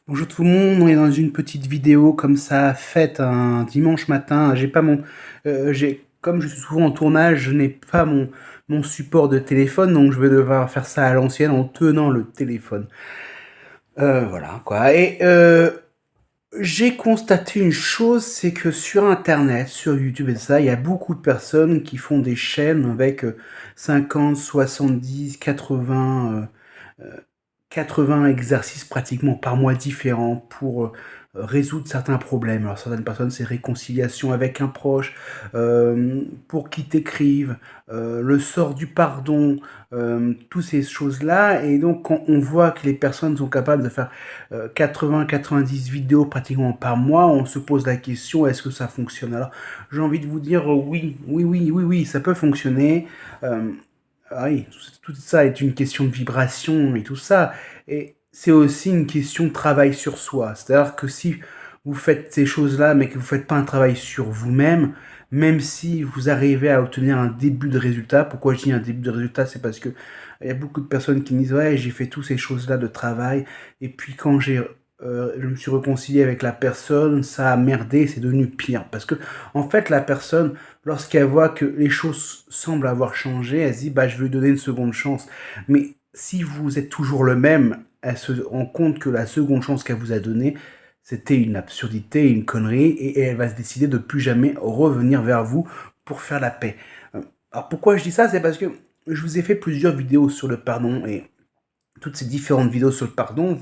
Bonjour tout le monde, on est dans une petite vidéo comme ça, faite un dimanche matin. J'ai pas mon, comme je suis souvent en tournage, je n'ai pas mon support de téléphone, donc je vais devoir faire ça à l'ancienne en tenant le téléphone. Voilà quoi. J'ai constaté une chose, c'est que sur Internet, sur YouTube et ça, il y a beaucoup de personnes qui font des chaînes avec 50, 70, 80 80 exercices pratiquement par mois différents pour résoudre certains problèmes. Alors certaines personnes, c'est réconciliation avec un proche, pour qu'ils t'écrivent, le sort du pardon, toutes ces choses-là. Et donc quand on voit que les personnes sont capables de faire 80-90 vidéos pratiquement par mois, on se pose la question, est-ce que ça fonctionne? Alors j'ai envie de vous dire oui, oui, oui, oui, oui, ça peut fonctionner. Euh, ah oui, tout ça est une question de vibration et tout ça. Et c'est aussi une question de travail sur soi. C'est-à-dire que si vous faites ces choses-là, mais que vous ne faites pas un travail sur vous-même, même si vous arrivez à obtenir un début de résultat, pourquoi je dis un début de résultat, c'est parce que il y a beaucoup de personnes qui me disent ouais, j'ai fait toutes ces choses-là de travail, et puis quand je me suis réconcilié avec la personne, ça a merdé, c'est devenu pire. Parce que, en fait, la personne, lorsqu'elle voit que les choses semblent avoir changé, elle se dit, bah, je vais lui donner une seconde chance. Mais si vous êtes toujours le même, elle se rend compte que la seconde chance qu'elle vous a donnée, c'était une absurdité, une connerie, et elle va se décider de plus jamais revenir vers vous pour faire la paix. Alors pourquoi je dis ça? C'est parce que je vous ai fait plusieurs vidéos sur le pardon, et toutes ces différentes vidéos sur le pardon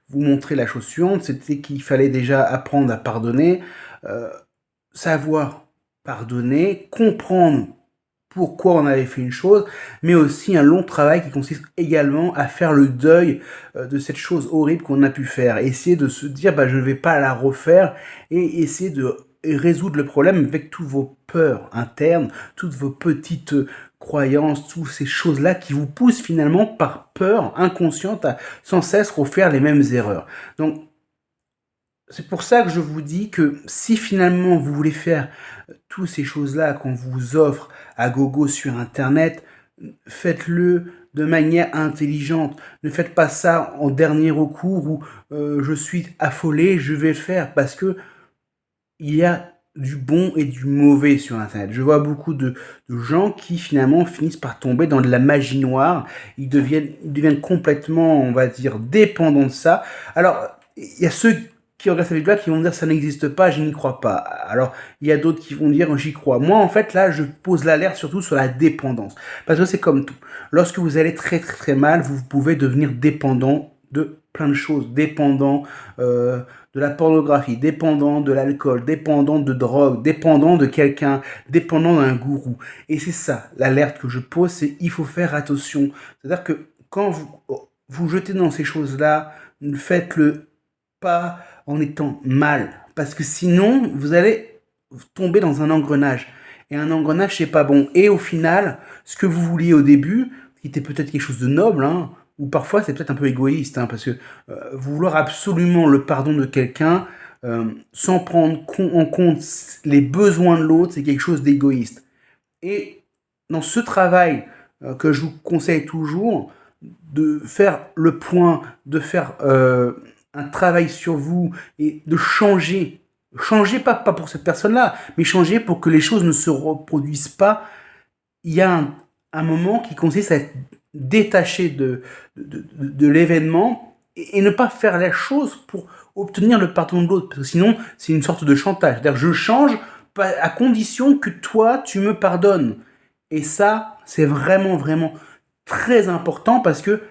vous montrez la chose suivante, c'était qu'il fallait déjà apprendre à pardonner, euh, savoir pardonner, comprendre pourquoi on avait fait une chose, mais aussi un long travail qui consiste également à faire le deuil de cette chose horrible qu'on a pu faire. Essayer de se dire, bah, je ne vais pas la refaire, et essayer de résoudre le problème avec toutes vos peurs internes, toutes vos petites croyances, toutes ces choses-là qui vous poussent finalement par peur inconsciente à sans cesse refaire les mêmes erreurs. Donc, c'est pour ça que je vous dis que si finalement vous voulez faire toutes ces choses-là qu'on vous offre à gogo sur Internet, faites-le de manière intelligente. Ne faites pas ça en dernier recours où je suis affolé, je vais le faire parce que il y a du bon et du mauvais sur Internet. Je vois beaucoup de gens qui finalement finissent par tomber dans de la magie noire. Ils deviennent complètement, on va dire, dépendants de ça. Alors, il y a ceux qui regardent cette vidéo qui vont dire ça n'existe pas, je n'y crois pas. Alors, il y a d'autres qui vont dire j'y crois. Moi, en fait, là, je pose l'alerte surtout sur la dépendance. Parce que c'est comme tout. Lorsque vous allez très très très mal, vous pouvez devenir dépendant de plein de choses. Dépendant de la pornographie, dépendant de l'alcool, dépendant de drogue, dépendant de quelqu'un, dépendant d'un gourou. Et c'est ça, l'alerte que je pose, c'est il faut faire attention. C'est-à-dire que quand vous jetez dans ces choses-là, faites-le pas en étant mal. Parce que sinon, vous allez tomber dans un engrenage. Et un engrenage, c'est pas bon. Et au final, ce que vous vouliez au début, qui était peut-être quelque chose de noble, hein, ou parfois c'est peut-être un peu égoïste, hein, parce que vouloir absolument le pardon de quelqu'un sans prendre en compte les besoins de l'autre, c'est quelque chose d'égoïste. Et dans ce travail que je vous conseille toujours, de faire le point, de faire un travail sur vous et de changer. Changer pas pour cette personne-là, mais changer pour que les choses ne se reproduisent pas. Il y a un moment qui consiste à être détaché de l'événement et ne pas faire la chose pour obtenir le pardon de l'autre. Parce que sinon, c'est une sorte de chantage. C'est-à-dire, je change à condition que toi, tu me pardonnes. Et ça, c'est vraiment, vraiment très important parce que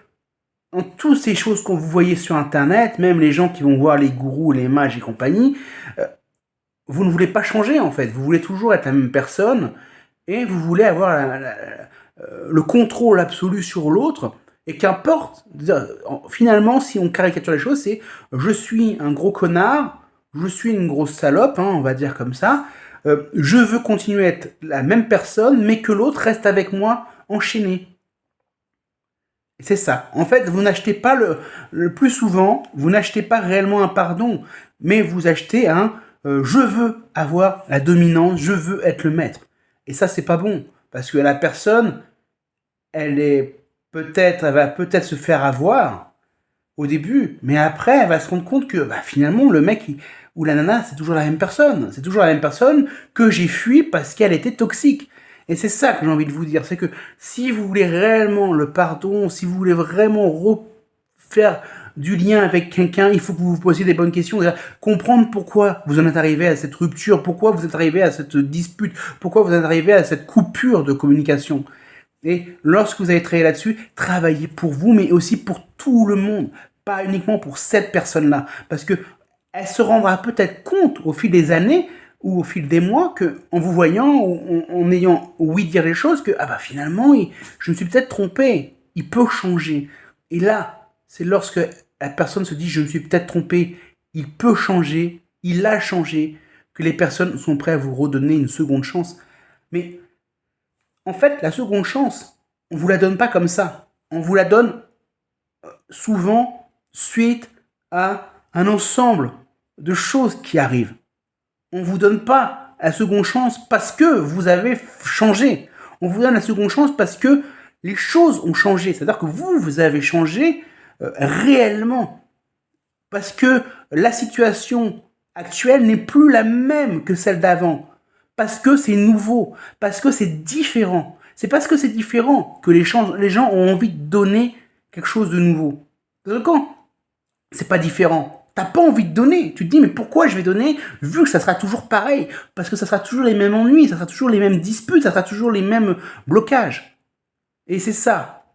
en toutes ces choses qu'on vous voyez sur Internet, même les gens qui vont voir les gourous, les mages et compagnie, euh, vous ne voulez pas changer en fait. Vous voulez toujours être la même personne et vous voulez avoir le contrôle absolu sur l'autre. Et qu'importe, finalement, si on caricature les choses, c'est je suis un gros connard, je suis une grosse salope, hein, on va dire comme ça. Je veux continuer à être la même personne, mais que l'autre reste avec moi enchaîné. C'est ça. En fait, vous n'achetez pas le plus souvent, vous n'achetez pas réellement un pardon, mais vous achetez un je veux avoir la dominance, je veux être le maître. Et ça, c'est pas bon. Parce que la personne, elle va peut-être se faire avoir, au début, mais après, elle va se rendre compte que finalement, le mec ou la nana, c'est toujours la même personne. C'est toujours la même personne que j'ai fui parce qu'elle était toxique. Et c'est ça que j'ai envie de vous dire, c'est que si vous voulez réellement le pardon, si vous voulez vraiment refaire du lien avec quelqu'un, il faut que vous vous posiez des bonnes questions. Déjà, comprendre pourquoi vous en êtes arrivé à cette rupture, pourquoi vous êtes arrivé à cette dispute, pourquoi vous êtes arrivé à cette coupure de communication. Et lorsque vous avez travaillé là-dessus, travaillez pour vous, mais aussi pour tout le monde, pas uniquement pour cette personne-là. Parce que elle se rendra peut-être compte au fil des années ou au fil des mois que, en vous voyant ou en ayant ouï dire les choses, que finalement, je me suis peut-être trompé. Il peut changer. Et là, c'est lorsque la personne se dit je me suis peut-être trompé, il peut changer, il a changé, que les personnes sont prêtes à vous redonner une seconde chance. Mais en fait, la seconde chance, on vous la donne pas comme ça. On vous la donne souvent suite à un ensemble de choses qui arrivent. On vous donne pas la seconde chance parce que vous avez changé. On vous donne la seconde chance parce que les choses ont changé. C'est-à-dire que vous avez changé réellement. Parce que la situation actuelle n'est plus la même que celle d'avant. Parce que c'est nouveau. Parce que c'est différent. C'est parce que c'est différent que les gens ont envie de donner quelque chose de nouveau. Parce que quand c'est pas différent, t'as pas envie de donner. Tu te dis, mais pourquoi je vais donner vu que ça sera toujours pareil? Parce que ça sera toujours les mêmes ennuis, ça sera toujours les mêmes disputes, ça sera toujours les mêmes blocages. Et c'est ça.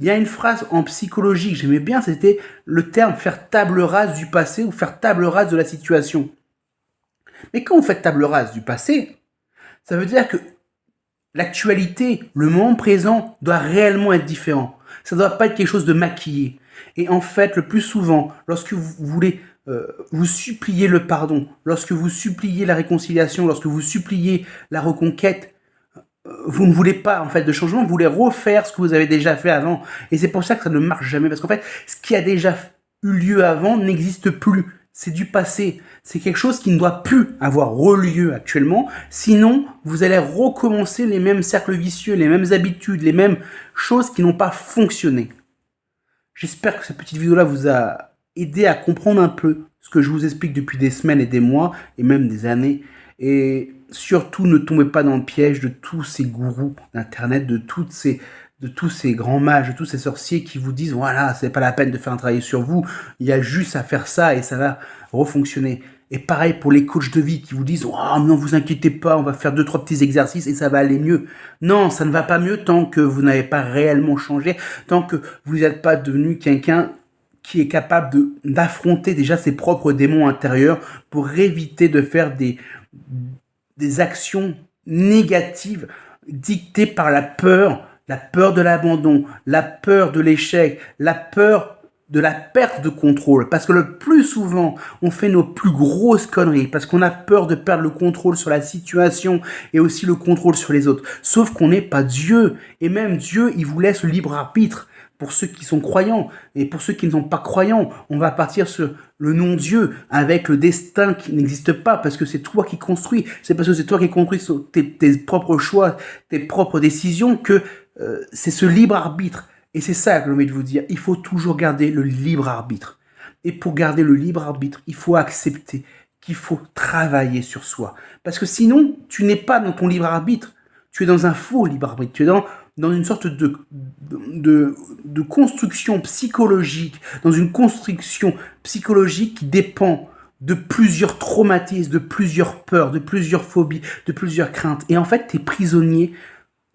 Il y a une phrase en psychologie que j'aimais bien, c'était le terme faire table rase du passé ou faire table rase de la situation. Mais quand vous faites table rase du passé, ça veut dire que l'actualité, le moment présent doit réellement être différent. Ça ne doit pas être quelque chose de maquillé. Et en fait, le plus souvent, lorsque vous voulez vous supplier le pardon, lorsque vous suppliez la réconciliation, lorsque vous suppliez la reconquête, vous ne voulez pas en fait de changement, vous voulez refaire ce que vous avez déjà fait avant. Et c'est pour ça que ça ne marche jamais, parce qu'en fait, ce qui a déjà eu lieu avant n'existe plus. C'est du passé. C'est quelque chose qui ne doit plus avoir relieu actuellement. Sinon, vous allez recommencer les mêmes cercles vicieux, les mêmes habitudes, les mêmes choses qui n'ont pas fonctionné. J'espère que cette petite vidéo-là vous a aidé à comprendre un peu ce que je vous explique depuis des semaines et des mois, et même des années. Et surtout, ne tombez pas dans le piège de tous ces gourous d'Internet, de tous ces grands mages, de tous ces sorciers qui vous disent voilà, c'est pas la peine de faire un travail sur vous, il y a juste à faire ça et ça va refonctionner. Et pareil pour les coachs de vie qui vous disent oh non, vous inquiétez pas, on va faire 2-3 petits exercices et ça va aller mieux. Non, ça ne va pas mieux tant que vous n'avez pas réellement changé, tant que vous n'êtes pas devenu quelqu'un qui est capable d'affronter déjà ses propres démons intérieurs pour éviter de faire des actions négatives dictées par la peur de l'abandon, la peur de l'échec, la peur de la perte de contrôle. Parce que le plus souvent, on fait nos plus grosses conneries parce qu'on a peur de perdre le contrôle sur la situation et aussi le contrôle sur les autres. Sauf qu'on n'est pas Dieu. Et même Dieu, il vous laisse le libre arbitre. Pour ceux qui sont croyants et pour ceux qui ne sont pas croyants, on va partir sur le non-Dieu avec le destin qui n'existe pas parce que c'est toi qui construis. C'est parce que c'est toi qui construis tes propres choix, tes propres décisions que c'est ce libre arbitre. Et c'est ça que j'ai envie de vous dire. Il faut toujours garder le libre arbitre. Et pour garder le libre arbitre, il faut accepter qu'il faut travailler sur soi. Parce que sinon, tu n'es pas dans ton libre arbitre. Tu es dans un faux libre arbitre. Tu es dans une sorte de construction psychologique, dans une construction psychologique qui dépend de plusieurs traumatismes, de plusieurs peurs, de plusieurs phobies, de plusieurs craintes. Et en fait, tu es prisonnier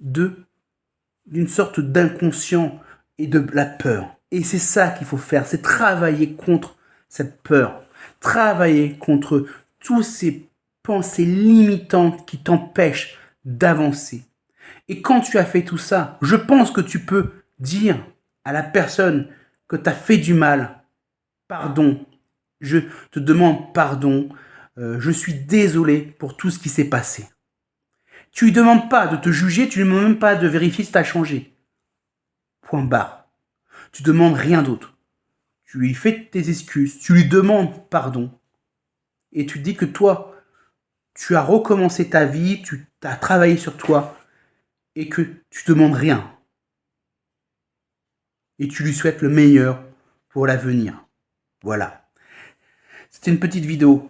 d'une sorte d'inconscient et de la peur. Et c'est ça qu'il faut faire, c'est travailler contre cette peur, travailler contre tous ces pensées limitantes qui t'empêchent d'avancer. Et quand tu as fait tout ça, je pense que tu peux dire à la personne que tu as fait du mal, pardon, je te demande pardon, je suis désolé pour tout ce qui s'est passé. Tu lui demandes pas de te juger, tu lui demandes même pas de vérifier si tu as changé. Point barre. Tu demandes rien d'autre. Tu lui fais tes excuses, tu lui demandes pardon. Et tu dis que toi, tu as recommencé ta vie, tu as travaillé sur toi et que tu demandes rien. Et tu lui souhaites le meilleur pour l'avenir. Voilà. C'était une petite vidéo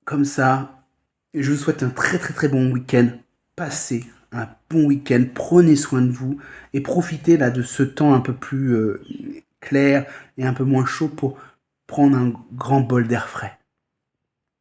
comme ça. Et je vous souhaite un très très très bon week-end. Passez un bon week-end, prenez soin de vous et profitez là de ce temps un peu plus clair et un peu moins chaud pour prendre un grand bol d'air frais.